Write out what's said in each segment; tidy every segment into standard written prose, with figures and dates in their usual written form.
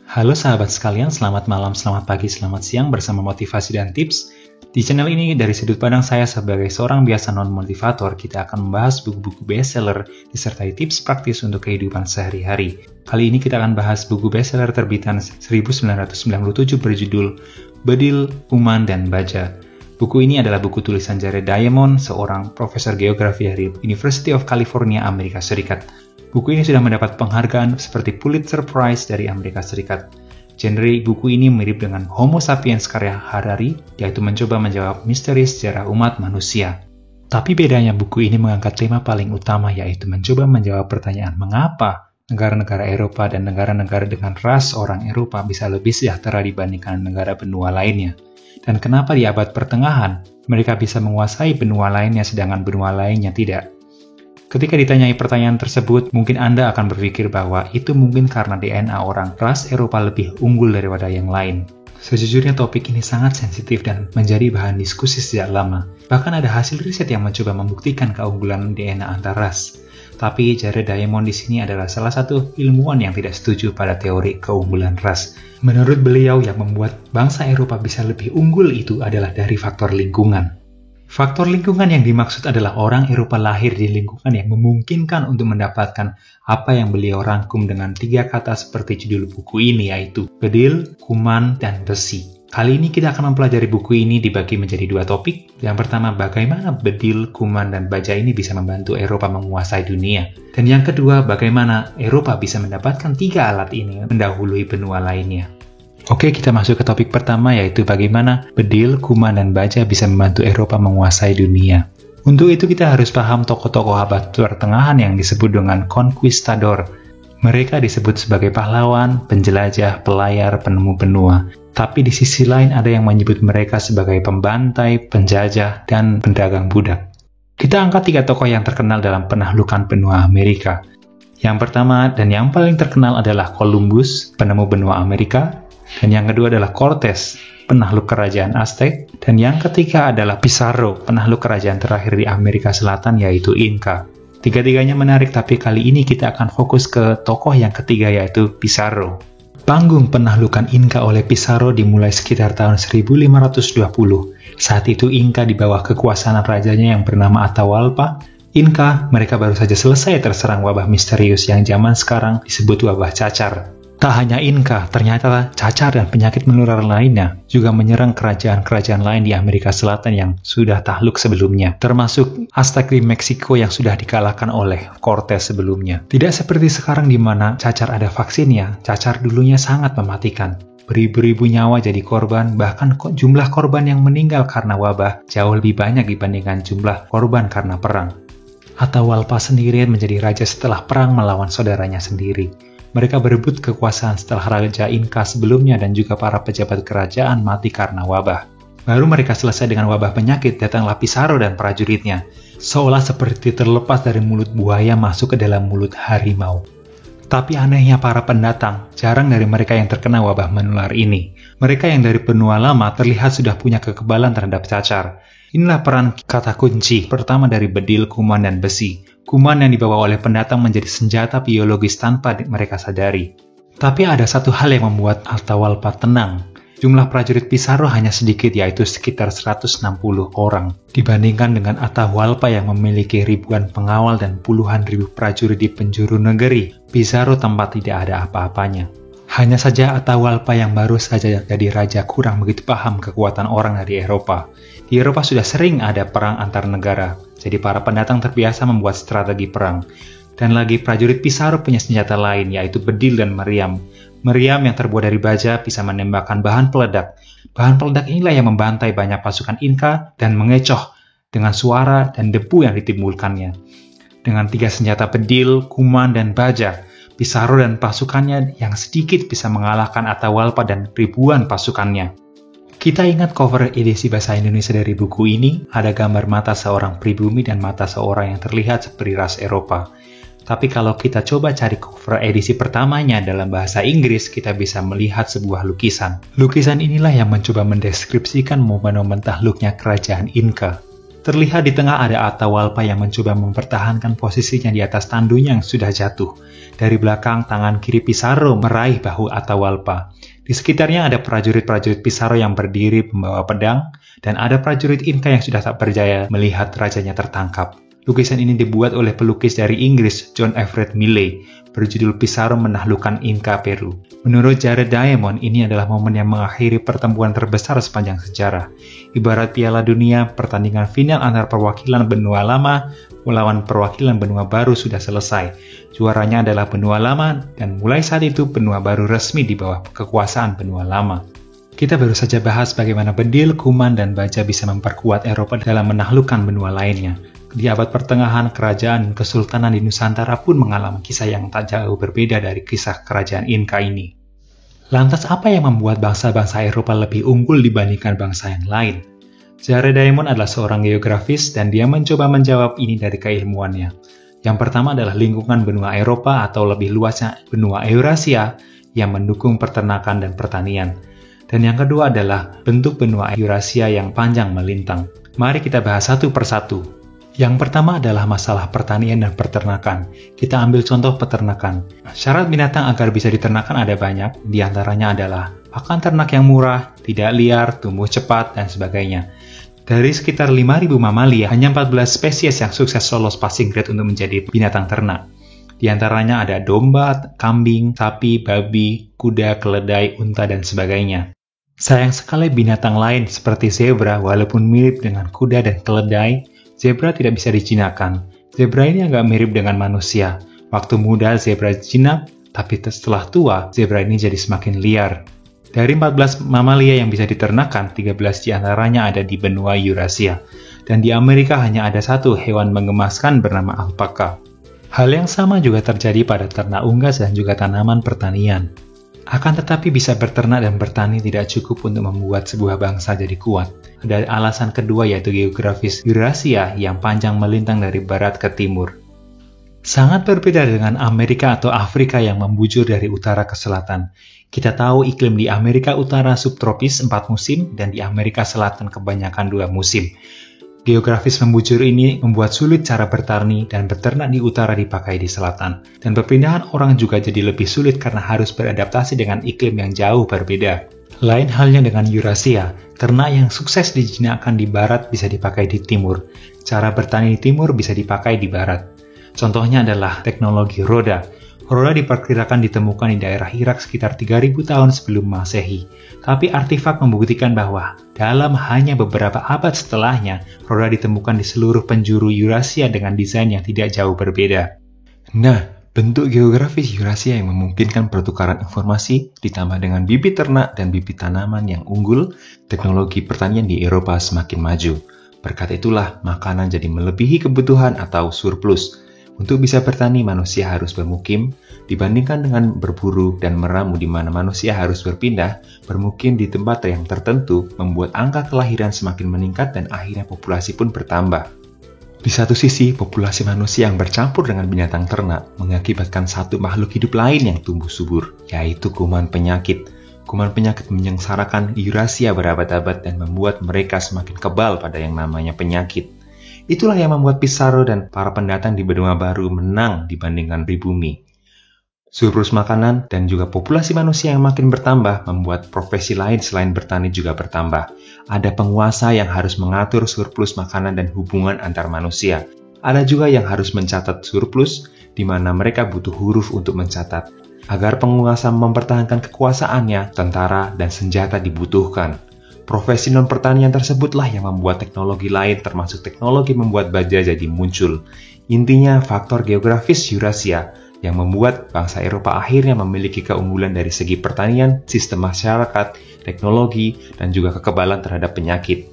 Halo sahabat sekalian, selamat malam, selamat pagi, selamat siang bersama motivasi dan tips. Di channel ini, dari sudut pandang saya sebagai seorang biasa non-motivator, kita akan membahas buku-buku bestseller disertai tips praktis untuk kehidupan sehari-hari. Kali ini kita akan bahas buku bestseller terbitan 1997 berjudul Bedil, Kuman, dan Baja. Buku ini adalah buku tulisan Jared Diamond, seorang profesor geografi dari University of California, Amerika Serikat. Buku ini sudah mendapat penghargaan seperti Pulitzer Prize dari Amerika Serikat. Genre buku ini mirip dengan Homo Sapiens karya Harari, yaitu mencoba menjawab misteri sejarah umat manusia. Tapi bedanya buku ini mengangkat tema paling utama, yaitu mencoba menjawab pertanyaan mengapa negara-negara Eropa dan negara-negara dengan ras orang Eropa bisa lebih sejahtera dibandingkan negara benua lainnya. Dan kenapa di abad pertengahan mereka bisa menguasai benua lainnya sedangkan benua lainnya tidak. Ketika ditanyai pertanyaan tersebut, mungkin Anda akan berpikir bahwa itu mungkin karena DNA orang ras Eropa lebih unggul daripada yang lain. Sejujurnya topik ini sangat sensitif dan menjadi bahan diskusi sejak lama. Bahkan ada hasil riset yang mencoba membuktikan keunggulan DNA antar ras. Tapi Jared Diamond di sini adalah salah satu ilmuwan yang tidak setuju pada teori keunggulan ras. Menurut beliau, yang membuat bangsa Eropa bisa lebih unggul itu adalah dari faktor lingkungan. Faktor lingkungan yang dimaksud adalah orang Eropa lahir di lingkungan yang memungkinkan untuk mendapatkan apa yang beliau rangkum dengan 3 kata seperti judul buku ini, yaitu bedil, kuman, dan besi. Kali ini kita akan mempelajari buku ini dibagi menjadi 2 topik. Yang pertama, bagaimana bedil, kuman, dan baja ini bisa membantu Eropa menguasai dunia. Dan yang kedua, bagaimana Eropa bisa mendapatkan 3 alat ini mendahului benua lainnya. Oke, kita masuk ke topik pertama, yaitu bagaimana bedil, kuman, dan baja bisa membantu Eropa menguasai dunia. Untuk itu kita harus paham tokoh-tokoh abad pertengahan yang disebut dengan conquistador. Mereka disebut sebagai pahlawan, penjelajah, pelayar, penemu benua. Tapi di sisi lain ada yang menyebut mereka sebagai pembantai, penjajah, dan pedagang budak. Kita angkat 3 tokoh yang terkenal dalam penaklukan benua Amerika. Yang pertama dan yang paling terkenal adalah Columbus, penemu benua Amerika. Dan yang kedua adalah Cortez, penakluk kerajaan Aztec. Dan yang ketiga adalah Pizarro, penakluk kerajaan terakhir di Amerika Selatan, yaitu Inca. Tiga-tiganya menarik, tapi kali ini kita akan fokus ke tokoh yang ketiga, yaitu Pizarro. Panggung penaklukan Inca oleh Pizarro dimulai sekitar tahun 1520. Saat itu Inca di bawah kekuasaan rajanya yang bernama Atahualpa. Inca, mereka baru saja selesai terserang wabah misterius yang zaman sekarang disebut wabah cacar. Tak hanya Inca, ternyata cacar dan penyakit menular lainnya juga menyerang kerajaan-kerajaan lain di Amerika Selatan yang sudah takluk sebelumnya, termasuk Aztec di Meksiko yang sudah dikalahkan oleh Cortez sebelumnya. Tidak seperti sekarang di mana cacar ada vaksinnya, cacar dulunya sangat mematikan. Beribu-ribu nyawa jadi korban, bahkan jumlah korban yang meninggal karena wabah jauh lebih banyak dibandingkan jumlah korban karena perang. Atahualpa sendirian menjadi raja setelah perang melawan saudaranya sendiri. Mereka berebut kekuasaan setelah Raja Inca sebelumnya dan juga para pejabat kerajaan mati karena wabah. Baru mereka selesai dengan wabah penyakit, datanglah Pizarro dan prajuritnya. Seolah seperti terlepas dari mulut buaya masuk ke dalam mulut harimau. Tapi anehnya para pendatang, jarang dari mereka yang terkena wabah menular ini. Mereka yang dari benua lama terlihat sudah punya kekebalan terhadap cacar. Inilah peran kata kunci pertama dari bedil, kuman, dan besi. Kuman yang dibawa oleh pendatang menjadi senjata biologis tanpa mereka sadari. Tapi ada satu hal yang membuat Atahualpa tenang. Jumlah prajurit Pizarro hanya sedikit, yaitu sekitar 160 orang. Dibandingkan dengan Atahualpa yang memiliki ribuan pengawal dan puluhan ribu prajurit di penjuru negeri, Pizarro tampak tidak ada apa-apanya. Hanya saja Atahualpa yang baru saja jadi raja kurang begitu paham kekuatan orang dari Eropa. Di Eropa sudah sering ada perang antar negara, jadi para pendatang terbiasa membuat strategi perang. Dan lagi prajurit Pizarro punya senjata lain, yaitu bedil dan meriam. Meriam yang terbuat dari baja bisa menembakkan bahan peledak. Bahan peledak inilah yang membantai banyak pasukan Inca dan mengecoh dengan suara dan debu yang ditimbulkannya. Dengan 3 senjata bedil, kuman, dan baja, Pizarro dan pasukannya yang sedikit bisa mengalahkan Atahualpa dan ribuan pasukannya. Kita ingat cover edisi bahasa Indonesia dari buku ini, ada gambar mata seorang pribumi dan mata seorang yang terlihat seperti ras Eropa. Tapi kalau kita coba cari cover edisi pertamanya dalam bahasa Inggris, kita bisa melihat sebuah lukisan. Lukisan inilah yang mencoba mendeskripsikan momen-momen takluknya kerajaan Inca. Terlihat di tengah ada Atahualpa yang mencoba mempertahankan posisinya di atas tandunya yang sudah jatuh. Dari belakang, tangan kiri Pizarro meraih bahu Atahualpa. Di sekitarnya ada prajurit-prajurit Pizarro yang berdiri membawa pedang, dan ada prajurit Inca yang sudah tak berdaya melihat rajanya tertangkap. Lukisan ini dibuat oleh pelukis dari Inggris, John Everett Millais, berjudul Pizarro Menaklukkan Inca Peru. Menurut Jared Diamond, ini adalah momen yang mengakhiri pertempuran terbesar sepanjang sejarah. Ibarat Piala Dunia, pertandingan final antara perwakilan benua lama melawan perwakilan benua baru sudah selesai. Juaranya adalah benua lama, dan mulai saat itu benua baru resmi di bawah kekuasaan benua lama. Kita baru saja bahas bagaimana bedil, kuman, dan baja bisa memperkuat Eropa dalam menaklukkan benua lainnya. Di abad pertengahan, kerajaan kesultanan di Nusantara pun mengalami kisah yang tak jauh berbeda dari kisah kerajaan Inca ini. Lantas apa yang membuat bangsa-bangsa Eropa lebih unggul dibandingkan bangsa yang lain? Jared Diamond adalah seorang geografis dan dia mencoba menjawab ini dari keilmuannya. Yang pertama adalah lingkungan benua Eropa atau lebih luasnya benua Eurasia yang mendukung peternakan dan pertanian. Dan yang kedua adalah bentuk benua Eurasia yang panjang melintang. Mari kita bahas satu persatu. Yang pertama adalah masalah pertanian dan peternakan. Kita ambil contoh peternakan. Syarat binatang agar bisa diternakan ada banyak, di antaranya adalah pakan ternak yang murah, tidak liar, tumbuh cepat, dan sebagainya. Dari sekitar 5.000 mamalia, hanya 14 spesies yang sukses lolos passing grade untuk menjadi binatang ternak. Di antaranya ada domba, kambing, sapi, babi, kuda, keledai, unta, dan sebagainya. Sayang sekali binatang lain seperti zebra, walaupun mirip dengan kuda dan keledai, zebra tidak bisa dijinakkan. Zebra ini agak mirip dengan manusia. Waktu muda zebra jinak, tapi setelah tua, zebra ini jadi semakin liar. Dari 14 mamalia yang bisa diternakan, 13 diantaranya ada di benua Eurasia. Dan di Amerika hanya ada satu hewan mengemaskan bernama alpaka. Hal yang sama juga terjadi pada ternak unggas dan juga tanaman pertanian. Akan tetapi bisa berternak dan bertani tidak cukup untuk membuat sebuah bangsa jadi kuat. Ada alasan kedua yaitu geografis Eurasia yang panjang melintang dari barat ke timur. Sangat berbeda dengan Amerika atau Afrika yang membujur dari utara ke selatan. Kita tahu iklim di Amerika Utara subtropis 4 musim dan di Amerika Selatan kebanyakan 2 musim. Geografis membujur ini membuat sulit cara bertani dan beternak di utara dipakai di selatan. Dan perpindahan orang juga jadi lebih sulit karena harus beradaptasi dengan iklim yang jauh berbeda. Lain halnya dengan Eurasia, ternak yang sukses dijinakkan di barat bisa dipakai di timur. Cara bertani di timur bisa dipakai di barat. Contohnya adalah teknologi roda. Roda diperkirakan ditemukan di daerah Irak sekitar 3000 tahun sebelum Masehi. Tapi artefak membuktikan bahwa dalam hanya beberapa abad setelahnya, roda ditemukan di seluruh penjuru Eurasia dengan desain yang tidak jauh berbeda. Nah, bentuk geografis Eurasia yang memungkinkan pertukaran informasi ditambah dengan bibit ternak dan bibit tanaman yang unggul, teknologi pertanian di Eropa semakin maju. Berkat itulah makanan jadi melebihi kebutuhan atau surplus. Untuk bisa bertani, manusia harus bermukim, dibandingkan dengan berburu dan meramu di mana manusia harus berpindah, bermukim di tempat yang tertentu membuat angka kelahiran semakin meningkat dan akhirnya populasi pun bertambah. Di satu sisi, populasi manusia yang bercampur dengan binatang ternak mengakibatkan satu makhluk hidup lain yang tumbuh subur, yaitu kuman penyakit. Kuman penyakit menyengsarakan Eurasia berabad-abad dan membuat mereka semakin kebal pada yang namanya penyakit. Itulah yang membuat Pizarro dan para pendatang di benua baru menang dibandingkan pribumi. Surplus makanan dan juga populasi manusia yang makin bertambah membuat profesi lain selain bertani juga bertambah. Ada penguasa yang harus mengatur surplus makanan dan hubungan antar manusia. Ada juga yang harus mencatat surplus, di mana mereka butuh huruf untuk mencatat. Agar penguasa mempertahankan kekuasaannya, tentara dan senjata dibutuhkan. Profesi non-pertanian tersebutlah yang membuat teknologi lain termasuk teknologi membuat baja jadi muncul. Intinya faktor geografis Eurasia yang membuat bangsa Eropa akhirnya memiliki keunggulan dari segi pertanian, sistem masyarakat, teknologi, dan juga kekebalan terhadap penyakit.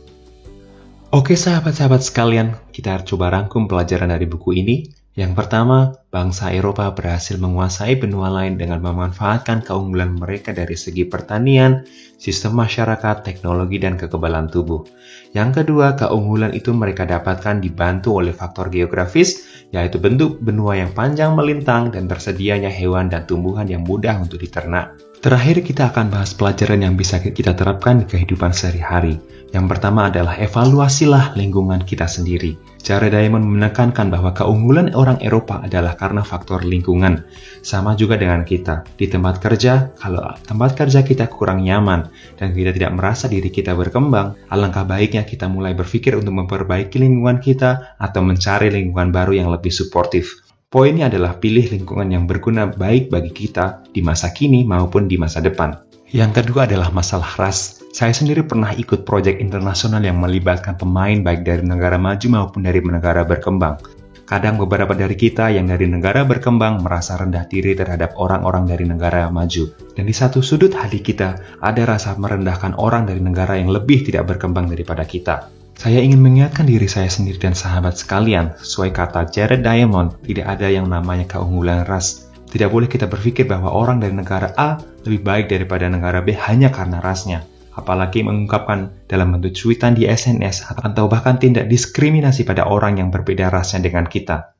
Oke sahabat-sahabat sekalian, kita coba rangkum pelajaran dari buku ini. Yang pertama, bangsa Eropa berhasil menguasai benua lain dengan memanfaatkan keunggulan mereka dari segi pertanian, sistem masyarakat, teknologi, dan kekebalan tubuh. Yang kedua, keunggulan itu mereka dapatkan dibantu oleh faktor geografis, yaitu bentuk benua yang panjang melintang dan tersedianya hewan dan tumbuhan yang mudah untuk diternak. Terakhir, kita akan bahas pelajaran yang bisa kita terapkan di kehidupan sehari-hari. Yang pertama adalah evaluasilah lingkungan kita sendiri. Jared Diamond menekankan bahwa keunggulan orang Eropa adalah karena faktor lingkungan. Sama juga dengan kita. Di tempat kerja, kalau tempat kerja kita kurang nyaman dan kita tidak merasa diri kita berkembang, alangkah baiknya kita mulai berpikir untuk memperbaiki lingkungan kita atau mencari lingkungan baru yang lebih suportif. Poinnya adalah pilih lingkungan yang berguna baik bagi kita di masa kini maupun di masa depan. Yang kedua adalah masalah ras. Saya sendiri pernah ikut proyek internasional yang melibatkan pemain baik dari negara maju maupun dari negara berkembang. Kadang beberapa dari kita yang dari negara berkembang merasa rendah diri terhadap orang-orang dari negara maju. Dan di satu sudut hati kita ada rasa merendahkan orang dari negara yang lebih tidak berkembang daripada kita. Saya ingin mengingatkan diri saya sendiri dan sahabat sekalian, sesuai kata Jared Diamond, tidak ada yang namanya keunggulan ras. Tidak boleh kita berpikir bahwa orang dari negara A lebih baik daripada negara B hanya karena rasnya. Apalagi mengungkapkan dalam bentuk cuitan di SNS atau bahkan tindak diskriminasi pada orang yang berbeda rasnya dengan kita.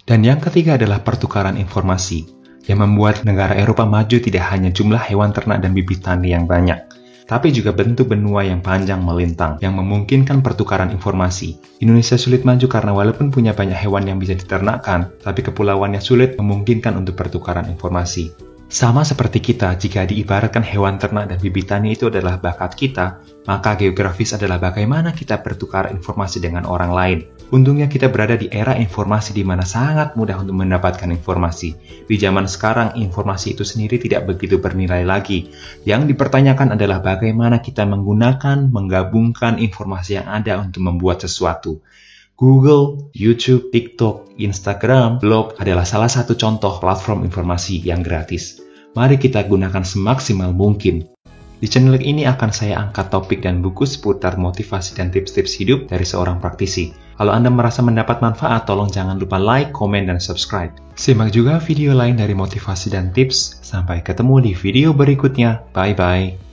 Dan yang ketiga adalah pertukaran informasi, yang membuat negara Eropa maju tidak hanya jumlah hewan ternak dan bibit tani yang banyak, tapi juga bentuk benua yang panjang melintang, yang memungkinkan pertukaran informasi. Indonesia sulit maju karena walaupun punya banyak hewan yang bisa diternakkan, tapi kepulauannya sulit memungkinkan untuk pertukaran informasi. Sama seperti kita, jika diibaratkan hewan ternak dan bibit tani itu adalah bakat kita, maka geografis adalah bagaimana kita bertukar informasi dengan orang lain. Untungnya kita berada di era informasi di mana sangat mudah untuk mendapatkan informasi. Di zaman sekarang, informasi itu sendiri tidak begitu bernilai lagi. Yang dipertanyakan adalah bagaimana kita menggabungkan informasi yang ada untuk membuat sesuatu. Google, YouTube, TikTok, Instagram, blog adalah salah satu contoh platform informasi yang gratis. Mari kita gunakan semaksimal mungkin. Di channel ini akan saya angkat topik dan buku seputar motivasi dan tips-tips hidup dari seorang praktisi. Kalau Anda merasa mendapat manfaat, tolong jangan lupa like, komen, dan subscribe. Simak juga video lain dari motivasi dan tips. Sampai ketemu di video berikutnya. Bye-bye.